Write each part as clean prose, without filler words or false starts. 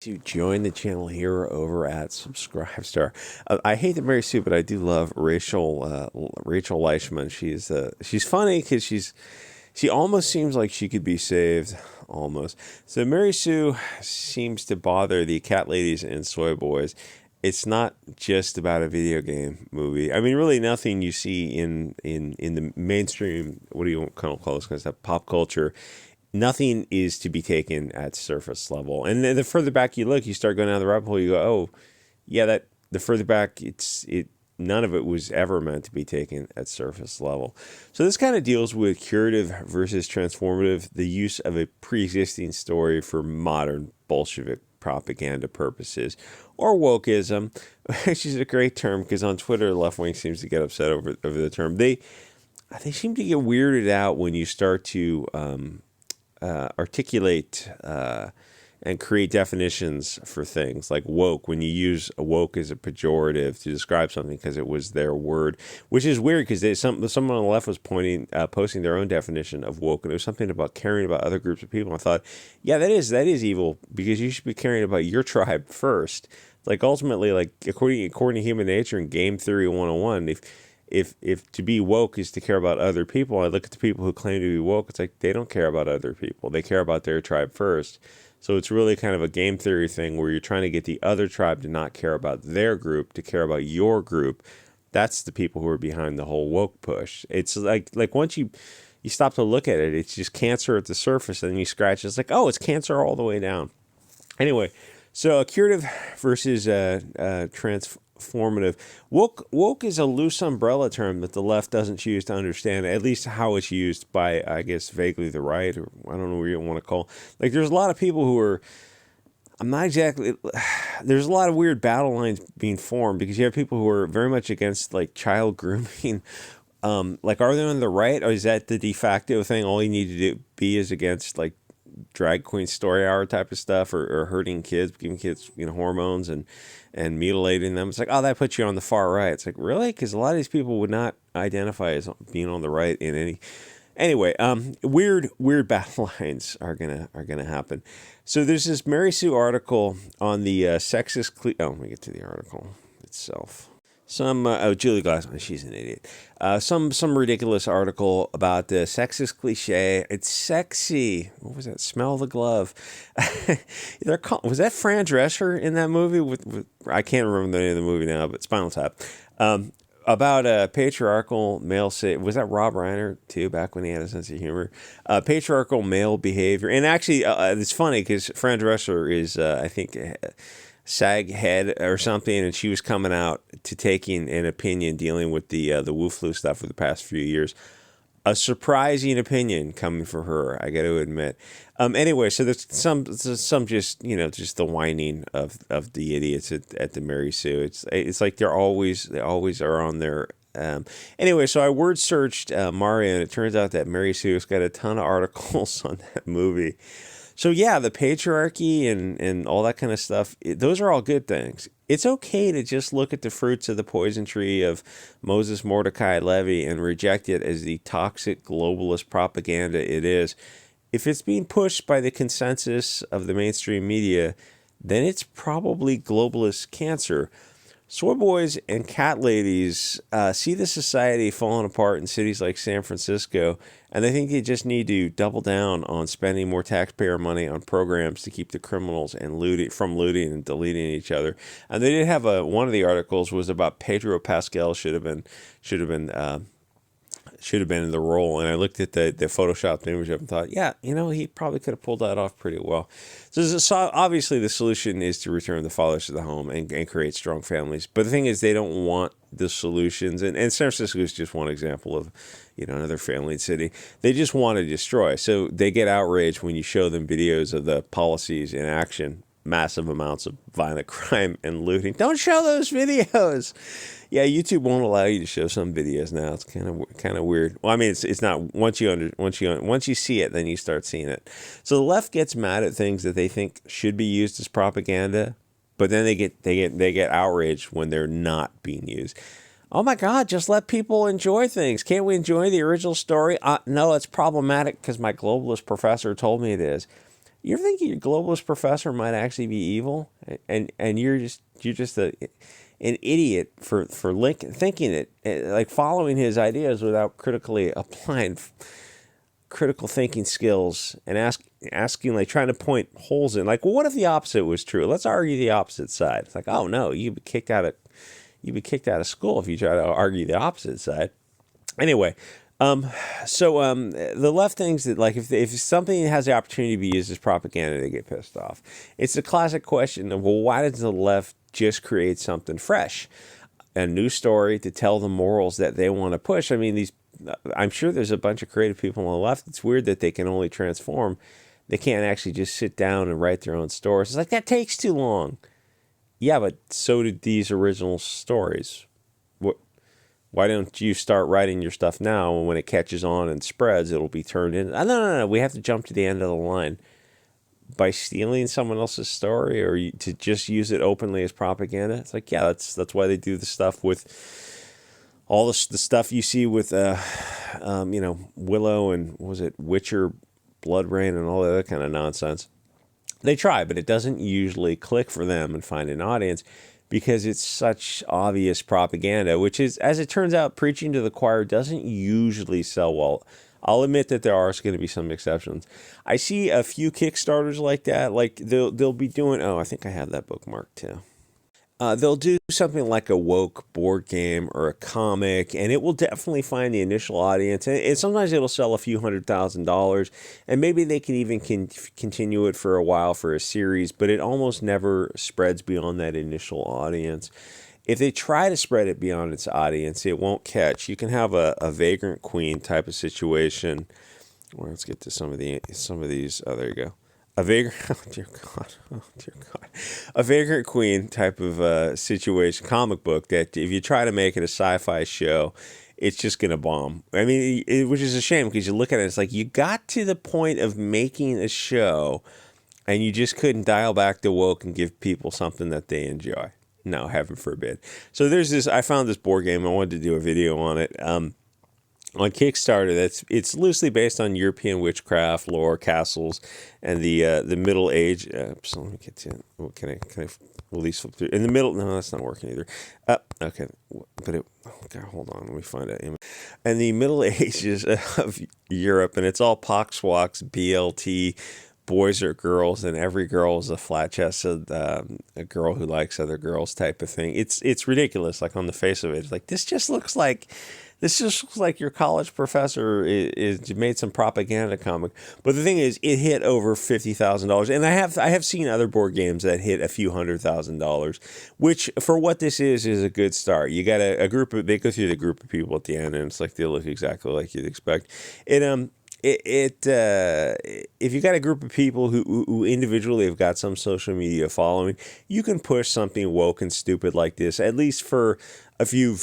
To join the channel here over at Subscribestar. I hate the Mary Sue, but I do love Rachel Leishman. She's funny because she almost seems like she could be saved, almost. So Mary Sue seems to bother the cat ladies and soy boys. It's not just about a video game movie. I mean, really, nothing you see in the mainstream. What do you call this kind of stuff? Pop culture. Nothing is to be taken at surface level. And then the further back you look, you start going down the rabbit hole. You go, oh, yeah, that the further back, none of it was ever meant to be taken at surface level. So this kind of deals with curative versus transformative, the use of a pre-existing story for modern Bolshevik propaganda purposes, or wokeism, which is a great term because on Twitter, the left wing seems to get upset over the term. They seem to get weirded out when you start to articulate and create definitions for things like woke, when you use woke as a pejorative to describe something because it was their word, which is weird because someone on the left was posting their own definition of woke, and it was something about caring about other groups of people. I thought, yeah, that is evil, because you should be caring about your tribe first. Like ultimately, like according to human nature and game theory 101, if to be woke is to care about other people, I look at the people who claim to be woke, it's like they don't care about other people. They care about their tribe first. So it's really kind of a game theory thing where you're trying to get the other tribe to not care about their group, to care about your group. That's the people who are behind the whole woke push. It's like once you stop to look at it, it's just cancer at the surface, and then you scratch, it's like, oh, it's cancer all the way down. Anyway, so curative versus transformative. Woke is a loose umbrella term that the left doesn't choose to understand, at least how it's used by, I guess, vaguely the right, or I don't know what you want to call. Like, there's a lot of people who are, there's a lot of weird battle lines being formed because you have people who are very much against, like, child grooming. Like, are they on the right, or is that the de facto thing? All you need to be is against, like, drag queen story hour type of stuff, or hurting kids, giving kids, hormones and mutilating them. It's like, oh, that puts you on the far right. It's like, really? Because a lot of these people would not identify as being on the right in any. Anyway, weird battle lines are gonna happen. So there's this Mary Sue article on the sexist. Let me get to the article itself. Julie Glassman, she's an idiot. Some ridiculous article about the sexist cliche. It's sexy. What was that? Smell the glove. Was that Fran Drescher in that movie? With I can't remember the name of the movie now, but Spinal Tap. About a patriarchal male. Was that Rob Reiner too? Back when he had a sense of humor. Patriarchal male behavior, and actually, it's funny because Fran Drescher is, I think, SAG head or something, and she was coming out to taking an opinion dealing with the Wu flu stuff for the past few years. A surprising opinion coming from her, I got to admit. Anyway, so there's some just just the whining of the idiots at the Mary Sue. It's like they always are on their. Anyway, so I word searched Mario, and it turns out that Mary Sue has got a ton of articles on that movie. So yeah, the patriarchy and all that kind of stuff, those are all good things. It's okay to just look at the fruits of the poison tree of Moses Mordecai Levy and reject it as the toxic globalist propaganda it is. If it's being pushed by the consensus of the mainstream media, then it's probably globalist cancer. Soy boys and cat ladies see the society falling apart in cities like San Francisco, and they think they just need to double down on spending more taxpayer money on programs to keep the criminals from looting and deleting each other. And they did have one of the articles was about Pedro Pascal should have been in the role, and I looked at the photoshopped image of him and thought, yeah, he probably could have pulled that off pretty well. So obviously the solution is to return the fathers to the home and create strong families. But the thing is, they don't want the solutions, and San Francisco is just one example of another family city. They just want to destroy. So they get outraged when you show them videos of the policies in action. Massive amounts of violent crime and looting. Don't show those videos. Yeah, YouTube won't allow you to show some videos now. It's kind of weird. Well, I mean, it's not once you see it, then you start seeing it. So the left gets mad at things that they think should be used as propaganda, but then they get outraged when they're not being used. Oh my God, just let people enjoy things. Can't we enjoy the original story? No, it's problematic because my globalist professor told me it is. You ever think your globalist professor might actually be evil, and you're just an idiot for thinking it, like following his ideas without critically applying critical thinking skills and asking, like, trying to point holes in, like, well, what if the opposite was true? Let's argue the opposite side. It's like, oh no, you'd be kicked out of school if you try to argue the opposite side. Anyway, the left thinks that, like, if something has the opportunity to be used as propaganda, they get pissed off. It's the classic question of, well, why does the left just create something fresh, a new story to tell the morals that they want to push? I mean, I'm sure there's a bunch of creative people on the left. It's weird that they can only transform. They can't actually just sit down and write their own stories. It's like, that takes too long. Yeah, but so did these original stories. Why don't you start writing your stuff now, and when it catches on and spreads, it'll be turned in? No. We have to jump to the end of the line by stealing someone else's story, or to just use it openly as propaganda. It's like, yeah, that's why they do the stuff with all the stuff you see with, Willow and, was it Witcher, Blood Rain, and all that other kind of nonsense. They try, but it doesn't usually click for them and find an audience, because it's such obvious propaganda, which is, as it turns out, preaching to the choir doesn't usually sell well. I'll admit that there are going to be some exceptions. I see a few Kickstarters like that. Like, they'll be doing, oh, I think I have that bookmarked too. They'll do something like a woke board game or a comic, and it will definitely find the initial audience. And sometimes it'll sell a few $100,000, and maybe they can even continue it for a while for a series, but it almost never spreads beyond that initial audience. If they try to spread it beyond its audience, it won't catch. You can have a Vagrant Queen type of situation. Well, let's get to some of these. Oh, there you go. A vagrant, oh dear God, a Vagrant Queen type of situation, comic book, that if you try to make it a sci-fi show, it's just gonna bomb. I mean, which is a shame, because you look at it, it's like, you got to the point of making a show, and you just couldn't dial back the woke and give people something that they enjoy. No, heaven forbid. So I found this board game. I wanted to do a video on it. On Kickstarter, it's loosely based on European witchcraft lore, castles, and the Middle Age. So let me get to it. Well, can I release flip through in the middle? No, that's not working either. Okay, but okay, hold on. Let me find it. And the Middle Ages of Europe, and it's all poxwalks, BLT. Boys are girls, and every girl is a flat-chested a girl who likes other girls type of thing. It's ridiculous. Like, on the face of it, it's like, this just looks like your college professor is made some propaganda comic. But the thing is, it hit over $50,000, and I have seen other board games that hit a few $100,000, which, for what this is a good start. You got a group of, they go through the group of people at the end, and it's like, they look exactly like you'd expect. If you got a group of people who individually have got some social media following, you can push something woke and stupid like this, at least for a few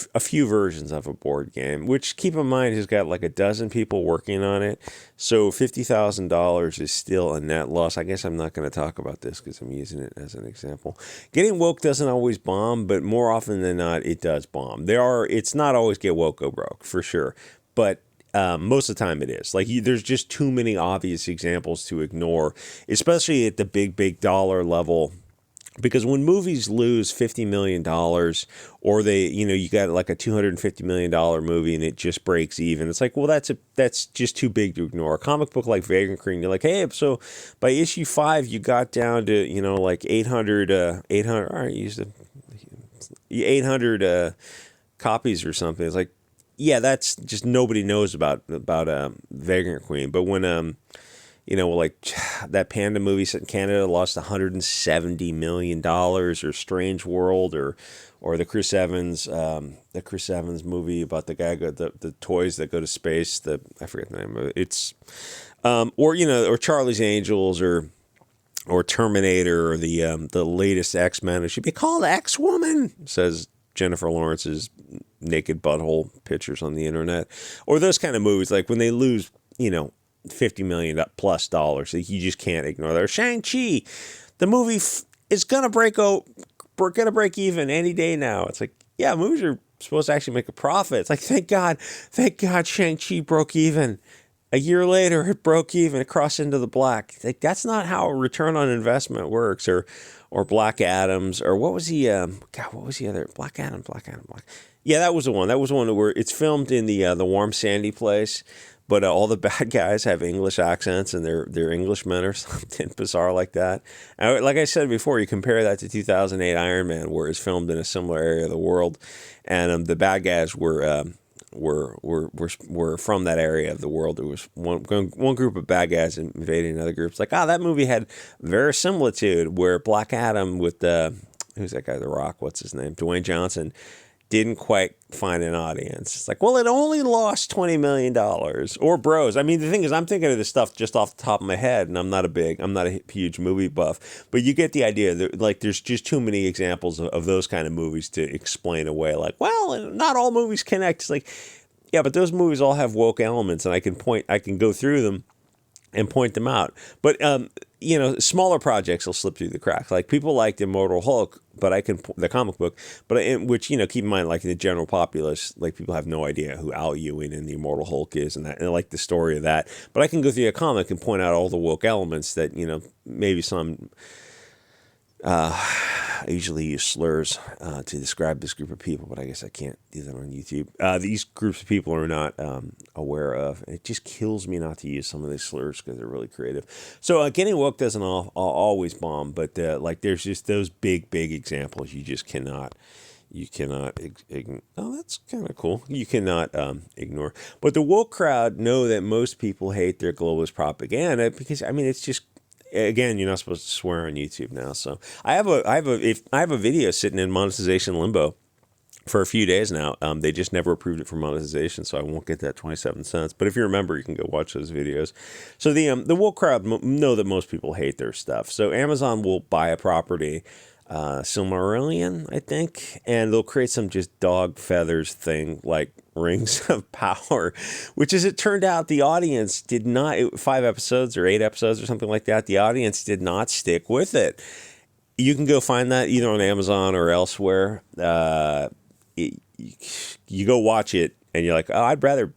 versions of a board game, which, keep in mind, has got like a dozen people working on it. So $50,000 is still a net loss. I guess I'm not going to talk about this because I'm using it as an example. Getting woke doesn't always bomb, but more often than not, it does bomb. It's not always get woke, go broke, for sure. But most of the time it is. Like, there's just too many obvious examples to ignore, especially at the big dollar level. Because when movies lose $50 million, or you got like a $250 million movie and it just breaks even, it's like, well, that's just too big to ignore. A comic book like Vagrant Queen, you're like, hey, so by issue 5, you got down to, like 800, all right, use the 800 copies or something. It's like, yeah, that's just, nobody knows about Vagrant Queen. But when like that Panda movie set in Canada lost $170 million, or Strange World, or the Chris Evans movie about the guy the toys that go to space. I forget the name of it. It's or Charlie's Angels, or Terminator, or the latest X-Men. It should be called X-Woman, says Jennifer Lawrence's naked butthole pictures on the internet. Or those kind of movies, like when they lose, $50 million plus dollars, you just can't ignore that. Or Shang-Chi, the movie is gonna break even any day now. It's like, yeah, movies are supposed to actually make a profit. It's like, thank God Shang-Chi broke even. A year later, it broke even. It crossed into the black. Like, that's not how a return on investment works. Or Black Adams, or what was the God? What was the other Black Adam? Black Adam. Black. Yeah, that was the one. That was the one where it's filmed in the warm sandy place, but all the bad guys have English accents and they're Englishmen or something bizarre like that. And like I said before, you compare that to 2008 Iron Man, where it's filmed in a similar area of the world, and the bad guys were from that area of the world. There was one group of bad guys invading another group. It's like, that movie had verisimilitude, where Black Adam with who's that guy, The Rock, what's his name, Dwayne Johnson, didn't quite find an audience. It's like, well, it only lost $20 million. Or Bros. I mean, the thing is, I'm thinking of this stuff just off the top of my head, and I'm not a huge movie buff, but you get the idea. Like, there's just too many examples of those kind of movies to explain away. Like, well, not all movies connect. It's like, yeah, but those movies all have woke elements, and I can go through them and point them out. But smaller projects will slip through the cracks. Like, people like the Immortal Hulk, but the comic book, but which keep in mind, like, in the general populace, like, people have no idea who Al Ewing and the Immortal Hulk is, and I like the story of that. But I can go through a comic and point out all the woke elements that maybe some. I usually use slurs to describe this group of people, but I guess I can't do that on YouTube. These groups of people are not aware of. It just kills me not to use some of these slurs because they're really creative. So getting woke doesn't always bomb, but there's just those big examples you just cannot. You cannot oh, that's kind of cool. You cannot ignore. But the woke crowd know that most people hate their globalist propaganda because, I mean, it's just. Again, you're not supposed to swear on YouTube now, so I have a video sitting in monetization limbo for a few days now. They just never approved it for monetization, so I won't get that 27 cents. But if you remember, you can go watch those videos. So the woke crowd know that most people hate their stuff. So Amazon will buy a property, Silmarillion, I think, and they'll create some just dog feathers thing like Rings of Power, which, as it turned out, the audience did not, 5 episodes or 8 episodes or something like that, the audience did not stick with it. You can go find that either on Amazon or elsewhere. You go watch it and you're like, oh, I'd rather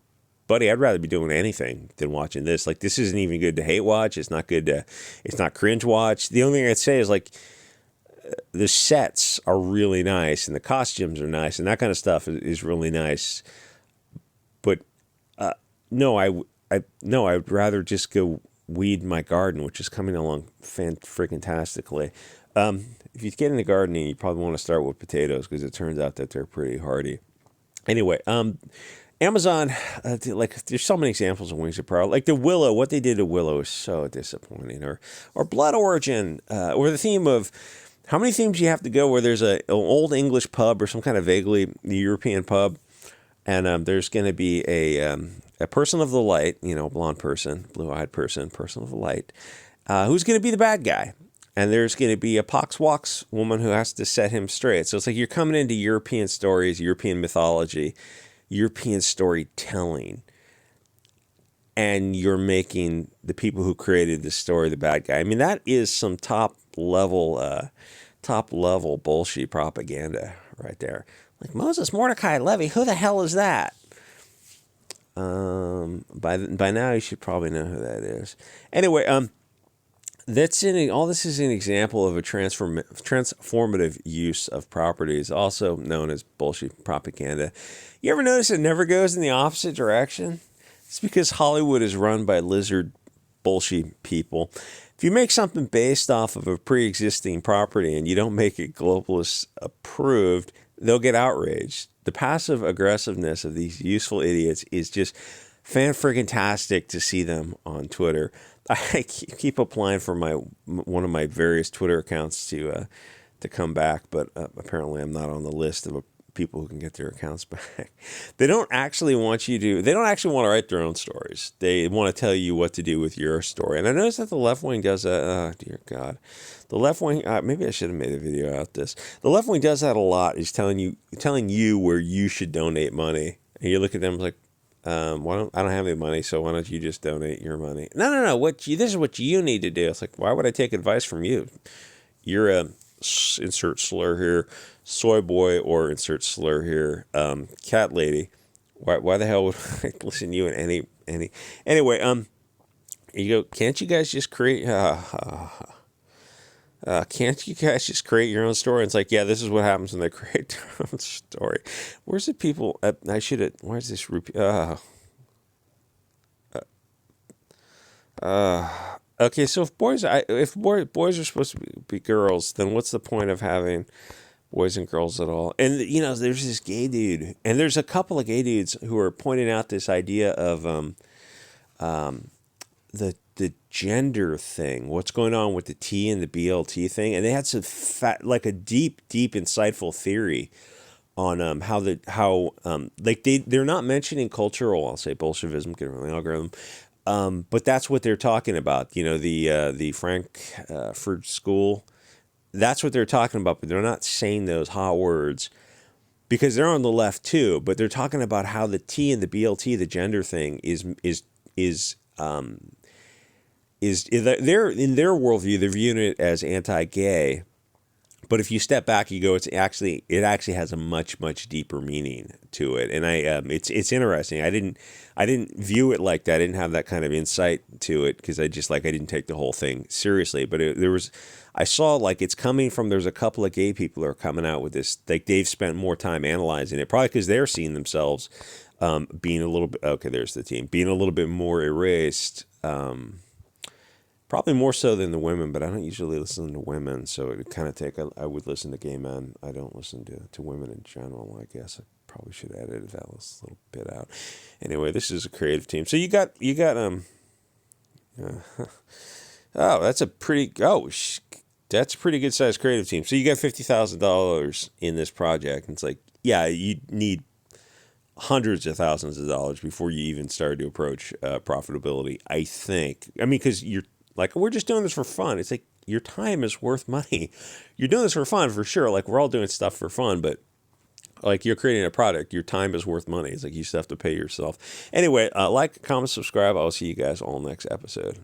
be doing anything than watching this. Like, this isn't even good to hate watch. It's not cringe watch. The only thing I'd say is, like, the sets are really nice and the costumes are nice and that kind of stuff is really nice. But no, I'd rather just go weed my garden, which is coming along freaking-tastically. If you get into gardening, you probably want to start with potatoes because it turns out that they're pretty hardy. Anyway, Amazon, there's so many examples of Wings of Power. Like the Willow, what they did to Willow is so disappointing. Or Blood Origin, or the theme of how many themes you have to go where there's an old English pub or some kind of vaguely European pub, and there's going to be a person of the light, a blonde person, blue-eyed person of the light, who's going to be the bad guy. And there's going to be a pox-walks woman who has to set him straight. So it's like you're coming into European stories, European mythology, European storytelling, and you're making the people who created the story the bad guy. I mean, that is some top level bullshit propaganda right there. Like Moses Mordecai Levy, who the hell is that? By now you should probably know who that is. Anyway, all this is an example of a transformative use of properties, also known as bullshit propaganda. You ever notice it never goes in the opposite direction? It's because Hollywood is run by lizard bullshit people. If you make something based off of a pre-existing property and you don't make it globalist approved, they'll get outraged. The passive aggressiveness of these useful idiots is just fan-friggin-tastic to see them on Twitter. I keep applying for one of my various Twitter accounts to come back, but apparently I'm not on the list of people who can get their accounts back. They don't actually want to write their own stories. They want to tell you what to do with your story. And I noticed that the left wing does that. Oh, dear God. The left wing, maybe I should have made a video out this. The left wing does that a lot. Is telling you where you should donate money. And you look at them like, I don't have any money, so why don't you just donate your money? No. This is what you need to do. It's like, why would I take advice from you? You're a insert slur here, soy boy, or insert slur here, cat lady. Why the hell would I listen to you in Anyway, you go. Can't you guys just create? Can't you guys just create your own story? And it's like, yeah, this is what happens when they create their own story. Where's the people? I should have. Where's this rupee? Okay, so if boys are supposed to be girls, then what's the point of having boys and girls at all? And there's this gay dude, and there's a couple of gay dudes who are pointing out this idea of the gender thing, what's going on with the T and the BLT thing, and they had some like a deep, insightful theory on how they're not mentioning cultural, I'll say Bolshevism, get around the algorithm, but that's what they're talking about. The Frankfurt School, that's what they're talking about, but they're not saying those hot words because they're on the left too. But they're talking about how the T and the BLT, the gender thing, is they're in their worldview, they're viewing it as anti-gay. But if you step back, you go, it actually has a much, deeper meaning to it, and it's interesting. I didn't view it like that. I didn't have that kind of insight to it because I didn't take the whole thing seriously. But I saw like it's coming from. There's a couple of gay people who are coming out with this. Like they've spent more time analyzing it, probably because they're seeing themselves being a little bit. Okay, there's the team being a little bit more erased. Probably more so than the women, but I don't usually listen to women, so it would kind of I would listen to gay men. I don't listen to women in general. I guess I probably should edit that little bit out. Anyway, this is a creative team. So you got oh, that's a pretty good sized creative team. So you got $50,000 in this project, and it's like, yeah, you need hundreds of thousands of dollars before you even start to approach profitability. I think. I mean, because you're like, we're just doing this for fun. It's like your time is worth money. You're doing this for fun for sure. Like we're all doing stuff for fun, but like you're creating a product, your time is worth money. It's like you still have to pay yourself. Anyway, like, comment, subscribe. I'll see you guys all next episode.